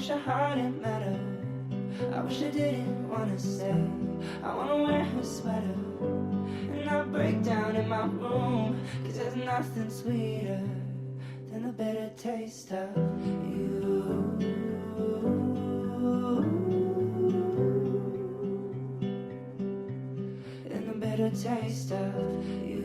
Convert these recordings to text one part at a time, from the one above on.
wish I hadn't met her. I wish I didn't wanna stay. I wanna wear her sweater and not break down in my room. Cause there's nothing sweeter than the bitter taste of you. And the bitter taste of you.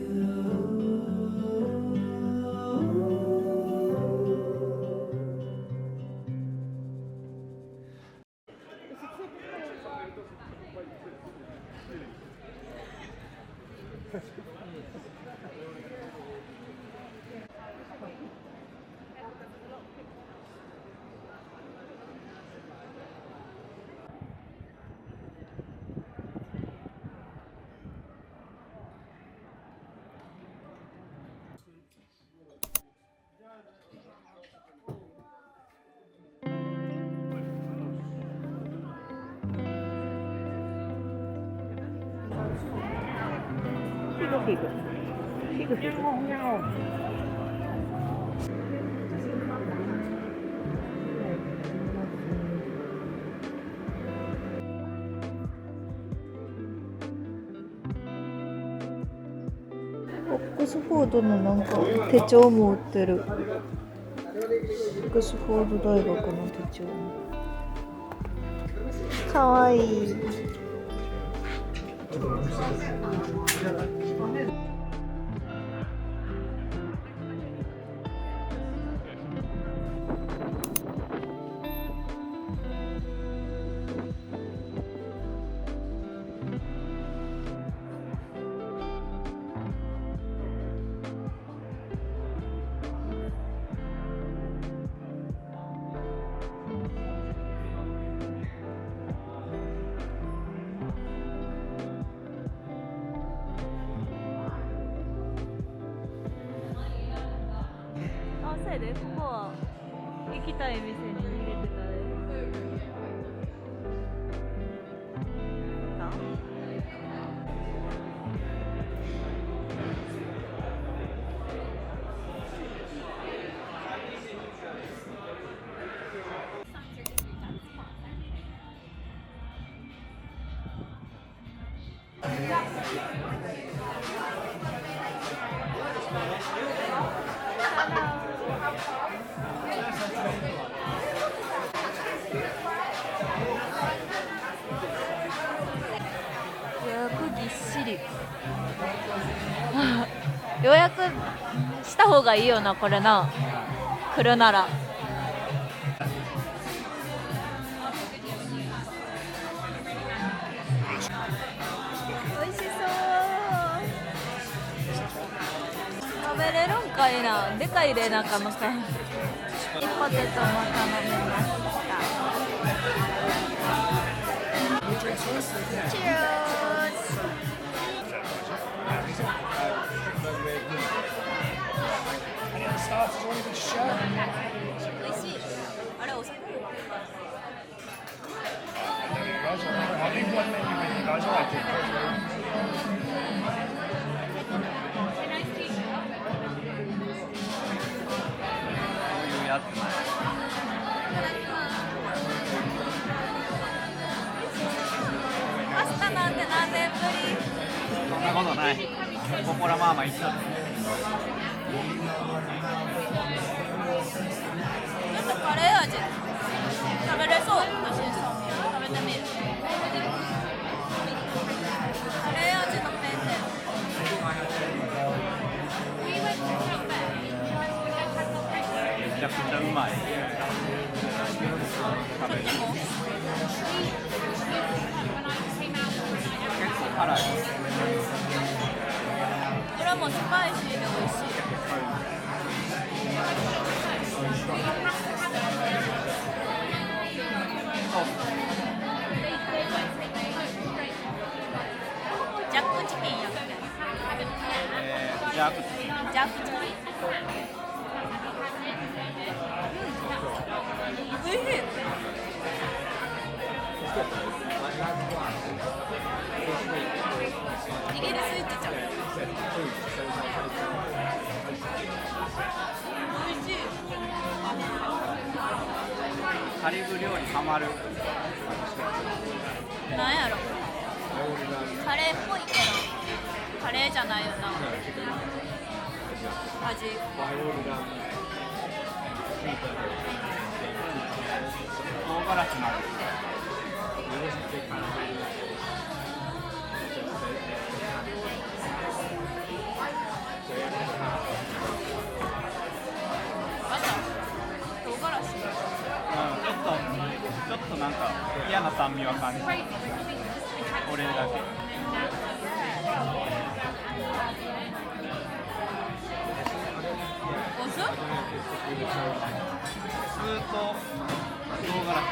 피그オックスフォードのなんか手帳も売ってる。オックスフォード大学の手帳。かわいい。そうやで、ここは行きたい店に入れてたで。予約ぎっしり。予約した方がいいよな、これな。来るなら。美味しそう。食べれるんかいな。でかいで中のさ。ポテトも頼みました。Cheers! 美味しい。あれお酒入ってるから。パスタなんて何年ぶり？そんなことない。ポポラマーマ一緒です。ちょっとカレー味食べれそう。私食べてみる。カレー味のペンで。めちゃくちゃうまい。こっちも結構辛い。これもスパイシーで美味しい。ジャックチキンやって。ジャークチキン。ジャックチキン。おいしい。イギリス行ってちゃう。おいしい。カリリブ料理ハマる。なんやろ、カレーっぽいけどカレーじゃないよな味。唐辛子なる。あと唐辛子ちょっとなんか嫌な酸味は感じる。俺だけ。お酢酢と唐辛子。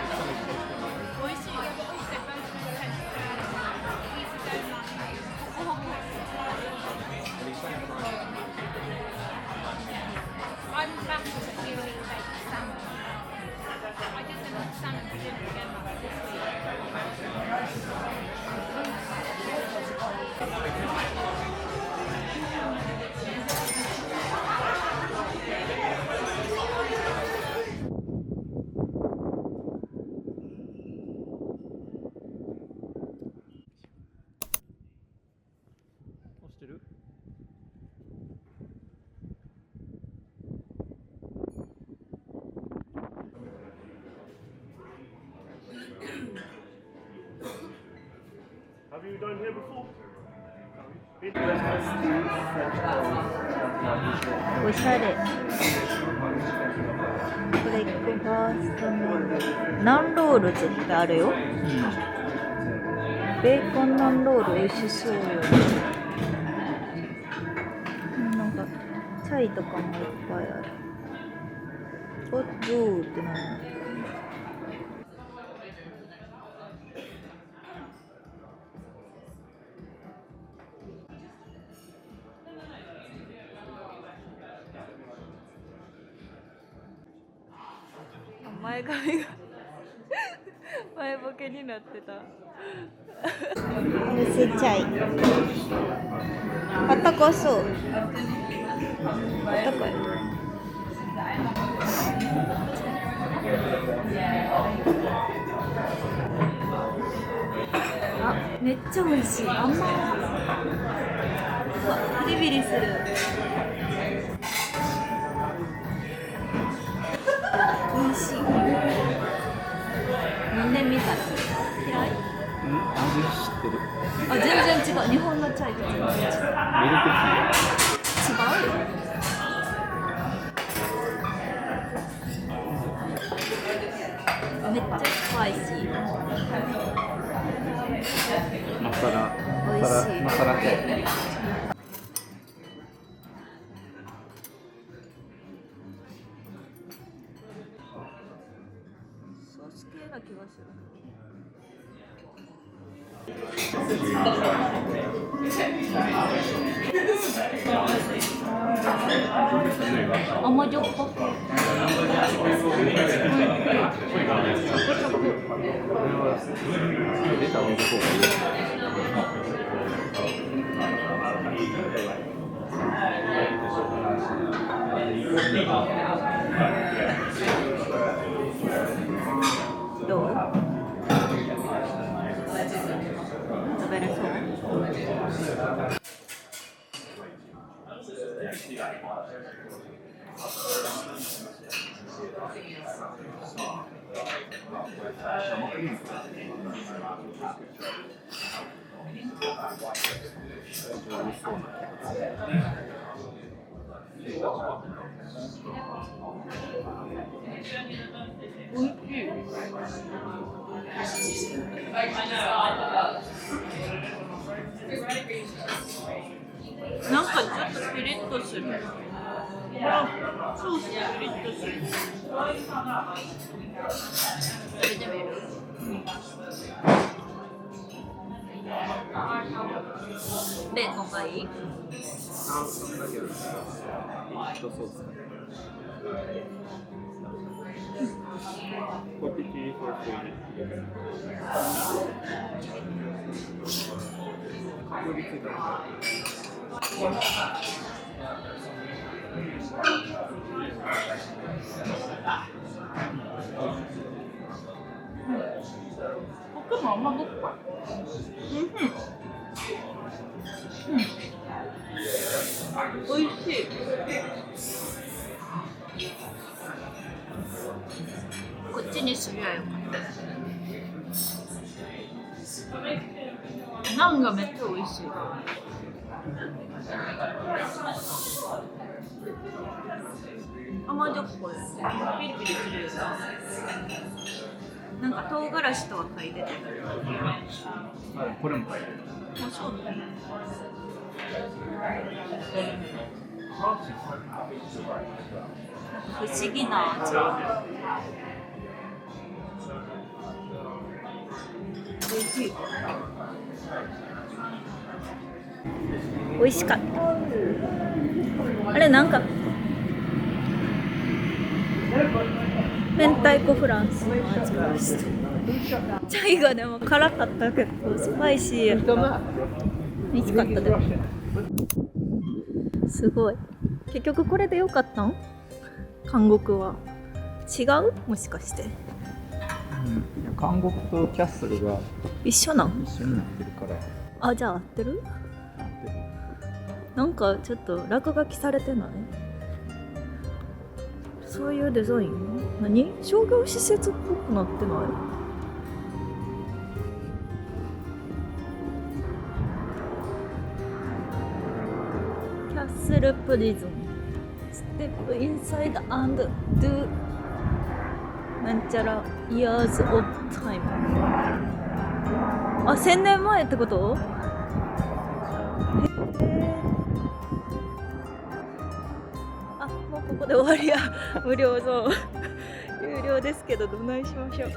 美味しいよ。ホクホク。押してる？Have you done here before? おしゃれ。ブレックファーストメニュー。ナンロールズってあるよ。ベーコンナンロール美味しそうよ。なんかチャイとかもいっぱいある。おっどうってなる。前髪が前ボケになってた。薄いチャイ。あったかそう。あったかい。あ、めっちゃ美味しい。あんま。うわ、ビリビリする。美味しい。飲んでみたら嫌い？味知ってる。あ、全然違う。日本のチャイと全然違う。ミルクティー。違うよ。めっちゃスパイシー。マサラ。美味しい。マサラチャイ。ソース系な気がする。甘じょっぱく。どう？食べれそう？おいしい。なんかちょっとピリッとする。ソースピリッとする。食べてみる？ベーコンがいい？でも甘酸っぱい。おいしい。こっちにすりゃよかった。ナンがめっちゃおいしい。甘じょっぱい。ピリピリするよな。なんか唐辛子とは書いてた。これも書いてる。あ、そうだね。不思議な味。おいしい。美味しかった。あれなんか明太子フランスの味がして。チャイがでも辛かったけどスパイシーやった。美味しかったでも。すごい。結局これでよかったん？韓国は違う？もしかして。韓国とキャッスルが一緒なん？一緒になってるから。あ、じゃあ合ってる？なんかちょっと落書きされてない？そういうデザイン？何？商業施設っぽくなってない？キャッスルプリズンステップインサイドアンドドゥなんちゃらイヤーズオブタイム。あ、1000年前ってこと？あ、もうここで終わりや。無料ゾーン有料ですけどどないしましょう。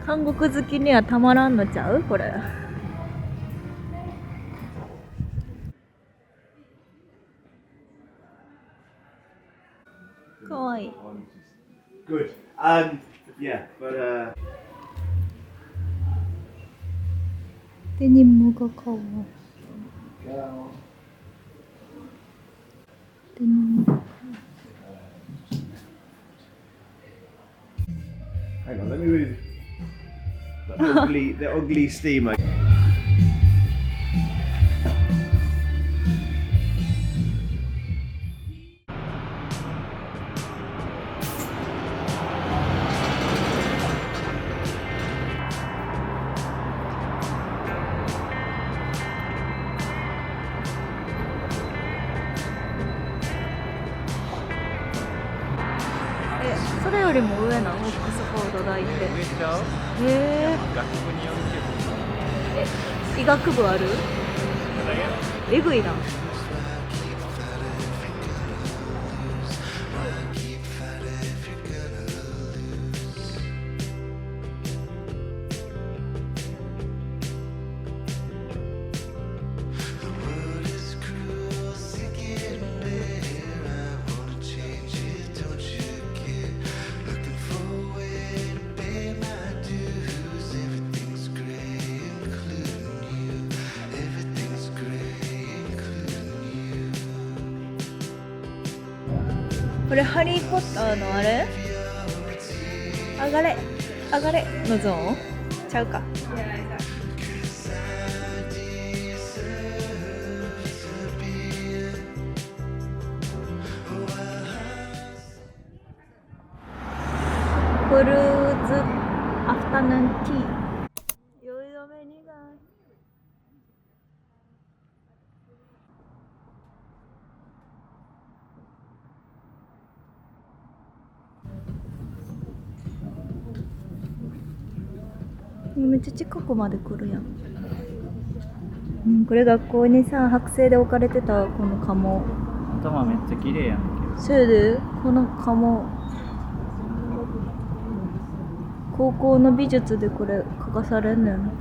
韓国好きにはたまらんのちゃうこれ。かわいい。Good. Yeah, but デニムがかわいい。デニム。hang on, let me read the ugly steamer.え、それよりも上なのオックスフォード大って。上ちゃう？へえ。学部による医学部ある？けど。えぐいな。これハリー・ポッターのあれ？上がれ上がれのゾーン？ちゃうか。クルーズアフタヌーンティー。酔い止め苦い。めっちゃ近くまで来るやん。これ学校にさ、剥製で置かれてたこの鴨。頭めっちゃ綺麗やんけど。それでこの鴨、高校の美術でこれ描かされんねん。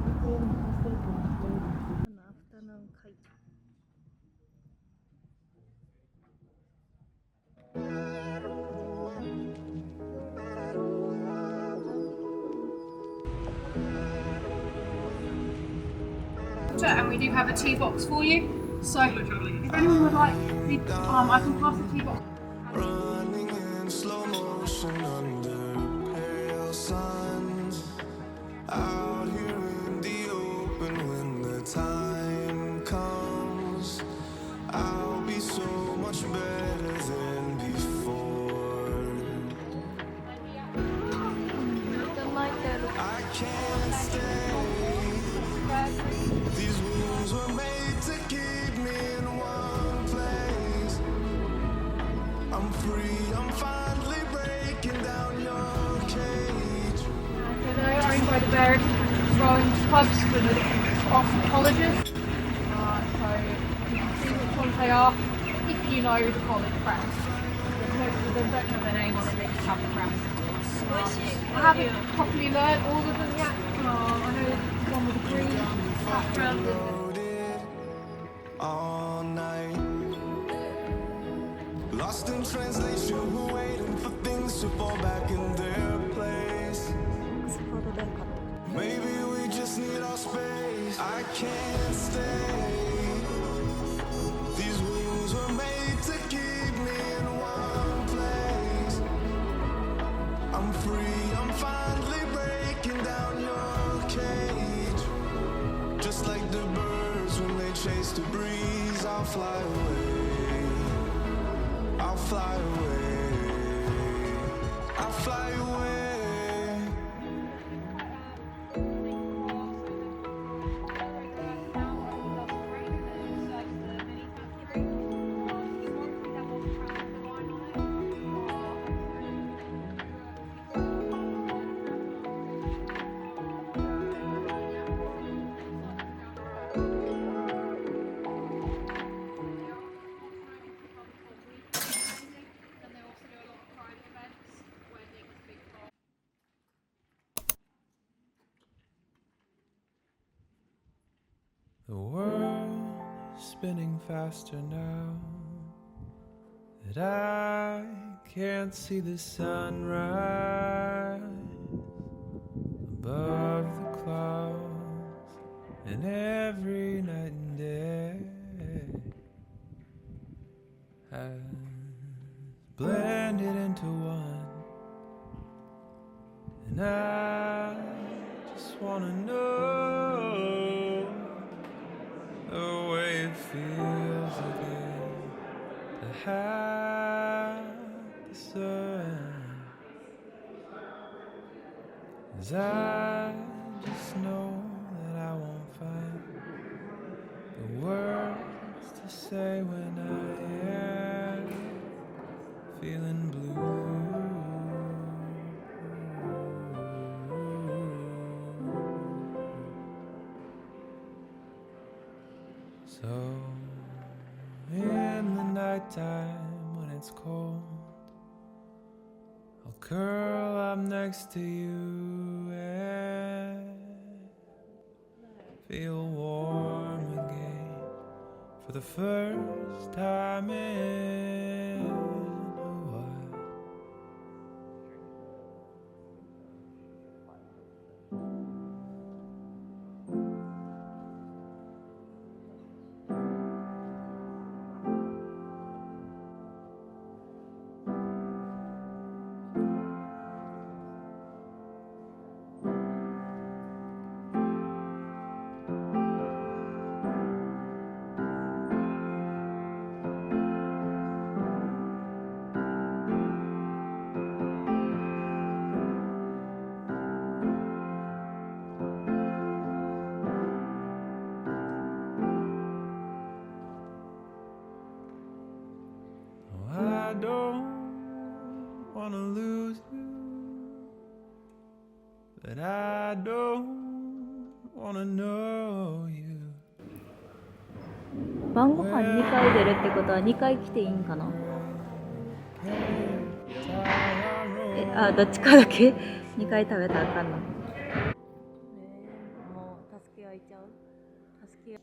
structure, and we do have a tea box for you. So if anyone would like, I can pass the tea box. Running in slow motion under pale suns, out here in the open when the time comes, I'll be so much better than before. I can't stay. These wounds were made to keep me in one place. I'm free, I'm finally breaking down your cage. So they are owned by the various rowing clubs for the off colleges. So you can see which ones they are if you know the college crest. Most of them don't have their name on it, they just have the crest. I haven't properly learned all of them yet. I know there's one with a green background. Wrote it all night. Lost in translation, we're waiting for things to fall back in their place. Maybe we just need our space. I can't stay. These wounds were made to keep me in one place. I'm free, I'm finally breaking down your cage. Just like the birds when they chase the breeze, I'll fly away. I'll fly away. I'll fly away. The world is spinning faster now that I can't see the sunrise above the clouds, and every night and day has blended into one, and I just wanna know the way it feels again to have the sun. 'Cause I just know that I won't find the words to say when I am feeling blue. So in the nighttime when it's cold, I'll curl up next to you and feel warm again for the first time in a while. I don't wanna lose you, but I don't wanna know you. 晩ご飯2回出るってことは2回来ていいんかな。どっちかだけ2回食べたらあかんの。もう助け合いちゃう。助け合い。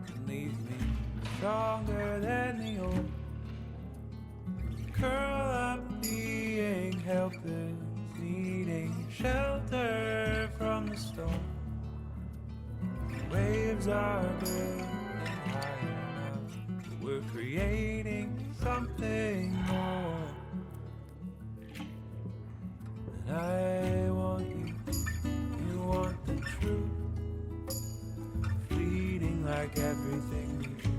can leave me stronger than the old. Curl up, being helpless, needing shelter from the storm. Waves are building high enough. We're creating something more. And I want you, you want the truth. Fleeting like everything we do.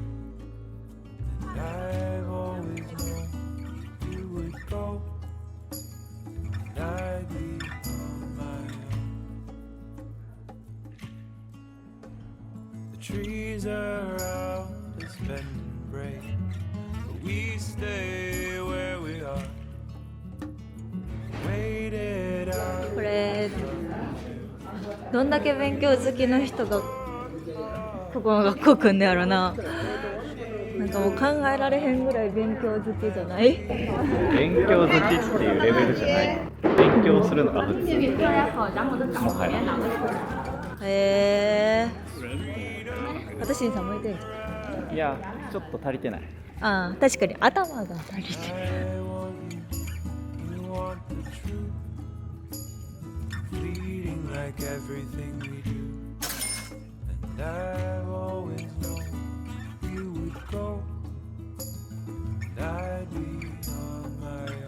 And I've always known you would go. And I'd be on my own. The trees around us bend and break, but we stay where we are. Waited out. これどんだけ勉強好きの人がここの学校来んねやろな。なんかもう考えられへんぐらい勉強好きじゃない？勉強好きっていうレベルじゃない。勉強するのが普通。もはへえ。私にさ向いてる。いや、ちょっと足りてない。ああ、確かに頭が足りてる。Fleeting like everything we do. And I've always known you would go. And I'd be on my own.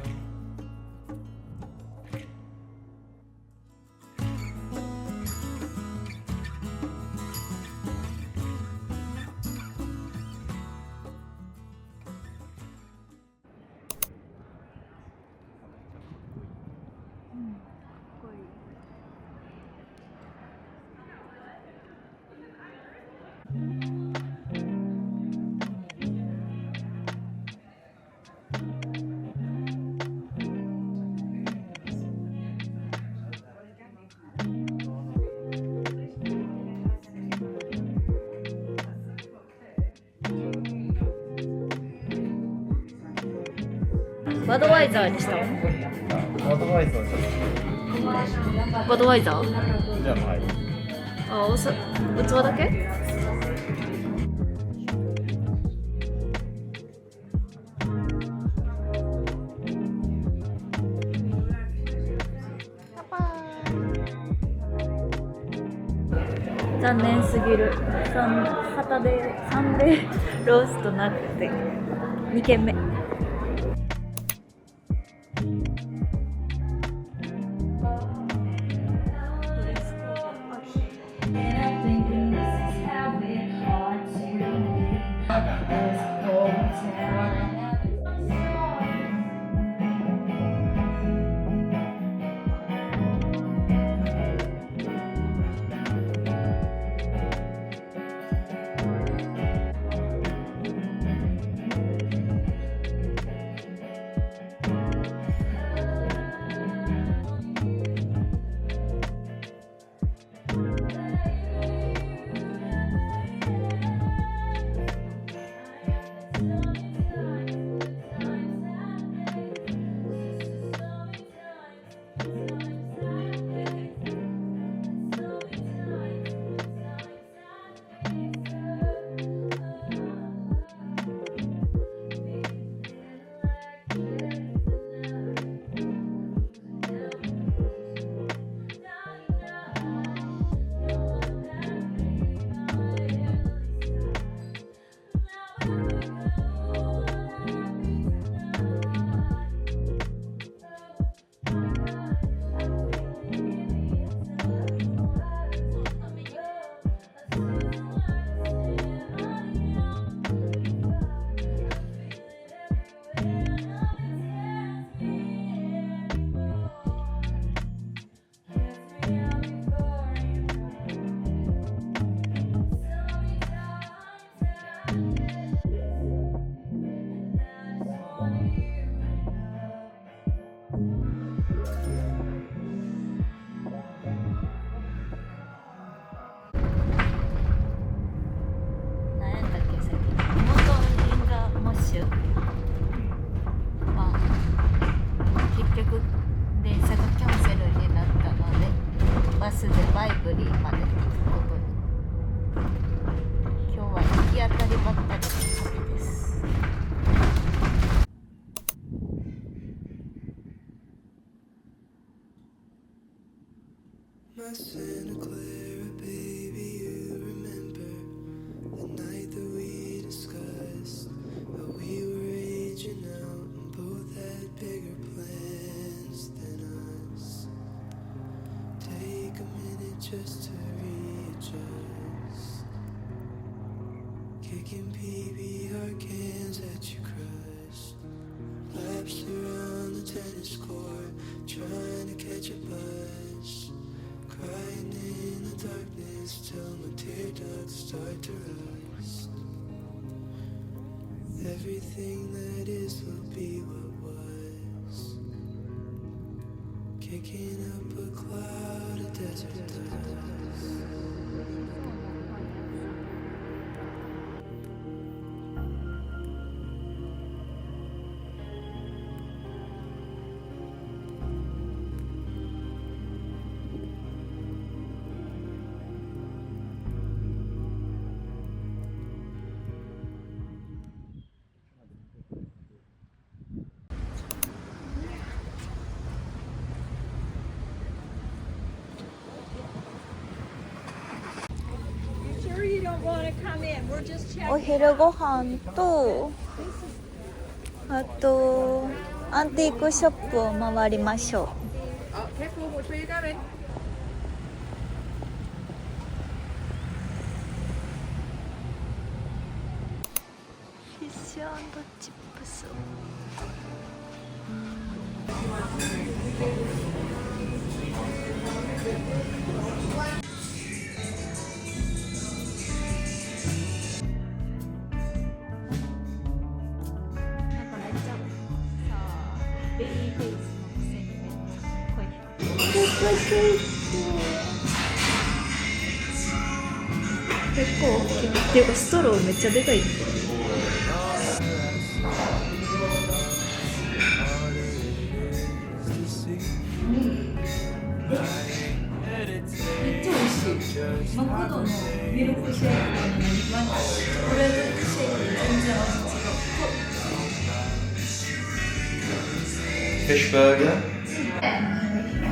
バドワイザーにしたの？アドバイザーじバドワイザー？ゃじゃない。あ、器だけ？残念すぎる。サンデーローストなくて2軒目。バスでバイブリーまで行くことに。今日はき当たりばったりの旅です。My Santa Clara, baby, you remember the night that we discussed how we were aging out and both had bigger plans than us. Take a minute just to readjust. Kicking PBR cans that you crushed. Laps around the tennis court, trying to catch a buzz. Crying in the darkness till my tear ducts start to rust. Everything that is will be what was. Kicking up a cloud of desert dust. Oh, お昼ご飯とあとアンティークショップを回りましょう。フィッシュ&チップス。ベビーフェイスのくせにめっちゃ濃い。結構大きいっていうかストローめっちゃでかい。めっちゃ美味しい。マクドのミルクシェイクなのにブレンドシェイクで全然味違う。Fish burger.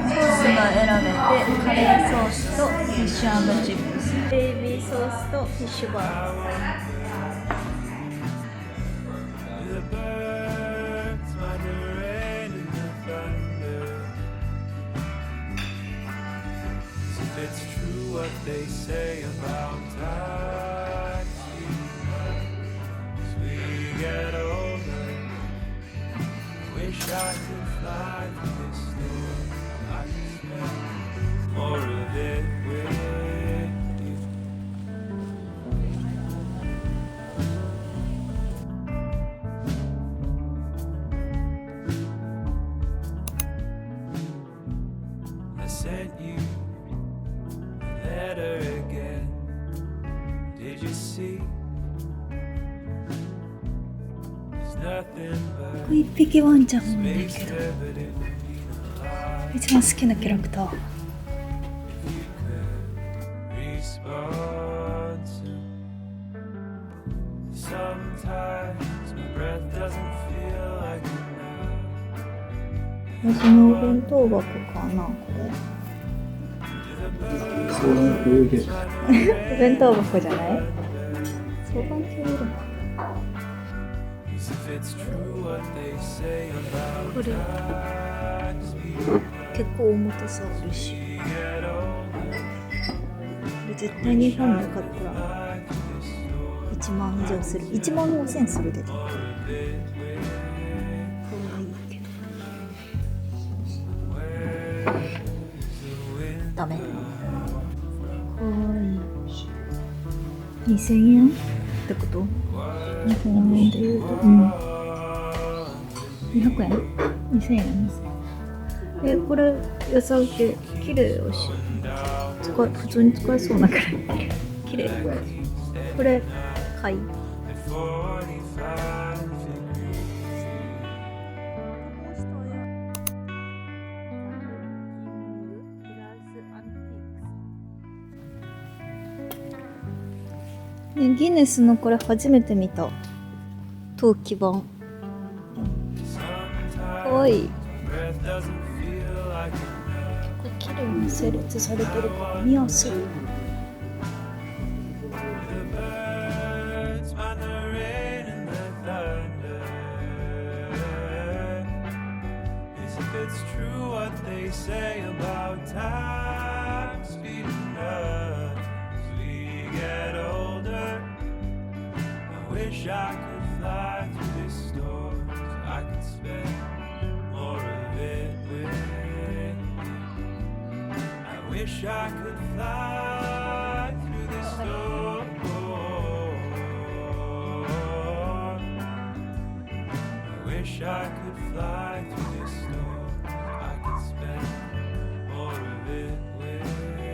ソースが選べて、カレーソースとフィッシュ&チップス、ベイビーソースとフィッシュバーガー。The birds might the rain and the thunder. If it's true what they say about time, as we get older, wish I could fly to this store. I could spend more of it with you. I sent you a letter again. Did you see? There's nothing but 一匹ワンちゃんもいる space けど、 there, but it would mean a lot 一番好きなキャラクター。 if you could respond soon. Sometimes my breath doesn't feel like enough. そのお弁当箱かな、これ。お弁当箱じゃない？双眼鏡いるの？ As if it's true what they say about これ times we 結構重たさあるし、 get older. これ絶対日本で買ったら Like this story. 1万以上する。1万5000するで。かわいいけど。ダメ。かわいい。2000円ってこと？日本円で言うと、うん。200円 ?2000 円これ良さ受け綺麗だし、普通に使えそうなくらい綺麗。これ買い。 2ギネスのこれ初めて見た。陶器版。かわいい。結構綺麗に整列されてるから見やすい。It's true what they say about time speeding up as we get older. I wish I could fly through this storm so I could spend more of it with you. I wish I could fly through this storm. I wish I could fly through this storm. I could spend more of it with you.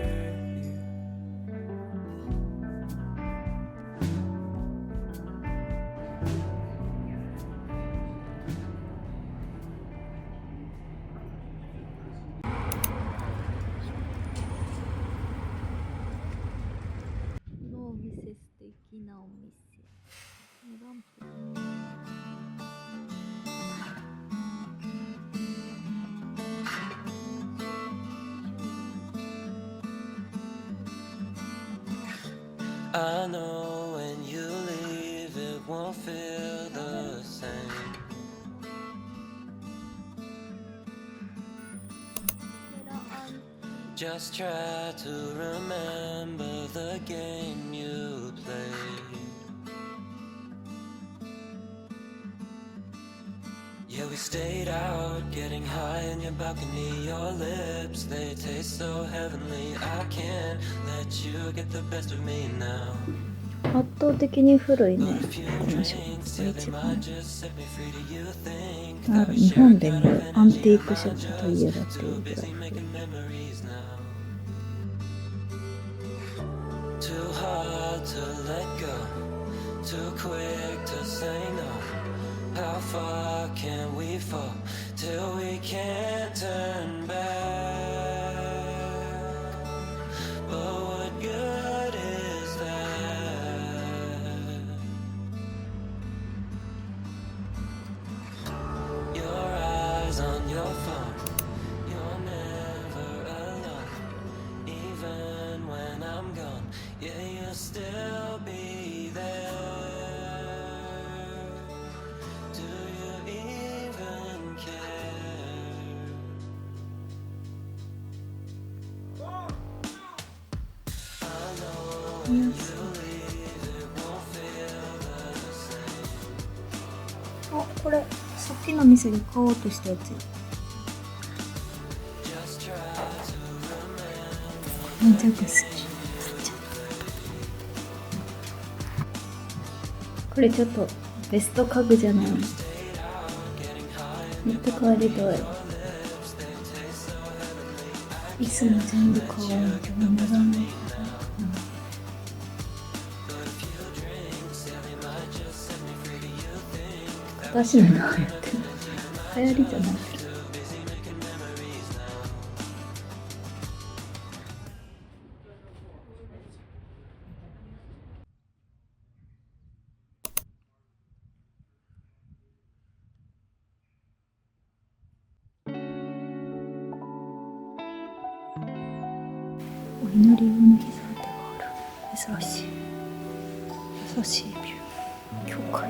I know when you leave it won't feel the same. Just try to remember the game you played. Yeah, we stayed out, getting high in your balcony. Your lips, they taste so heavenly. I can't let you get the best of me now. 圧倒的に古いね。 But a few このショッ drinks, プ yeah, が they 一 might 番。 just set me free. Do you think あ、 that we 日 share 本 a で kind 見 of るアンティ energy? ークショッ I'm プといえ just ばってい too うぐら busy い古い。 making memories now. Too hard to let go, too quick to say no. How far can we fall till we can't turn back? But what good is that? Your eyes on your phone, you're never alone. Even when I'm gone, yeah, you'll still be there. Do you even care? I know when you leave, it won't feel the same. あ、これさっきの店で買おうとしたやつ。 Just try to remember. めちゃく好き。これちょっとベスト家具じゃない。持って帰りたい。椅子も全部買おうけど値段が片足のなやってる。流行りじゃないけど。お祈り用の膝当てがある。珍しい。優しいビュー。教会。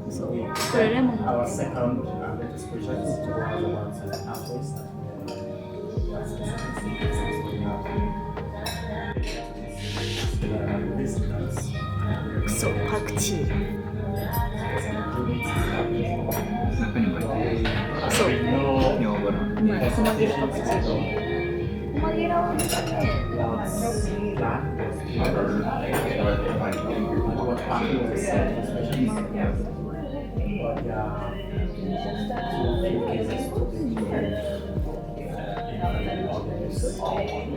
そうこれレモン Our second latest project was about apples. Visitors. そうパクチーそうみょうがらうまい細切れパクチーと細切れはね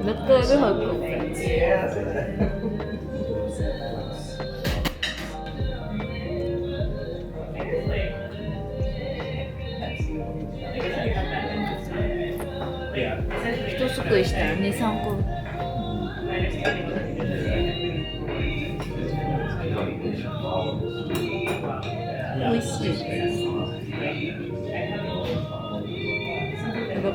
몇 개를 할 건데? 또 쓰고 있다. 2, 3個. 오이시. 이거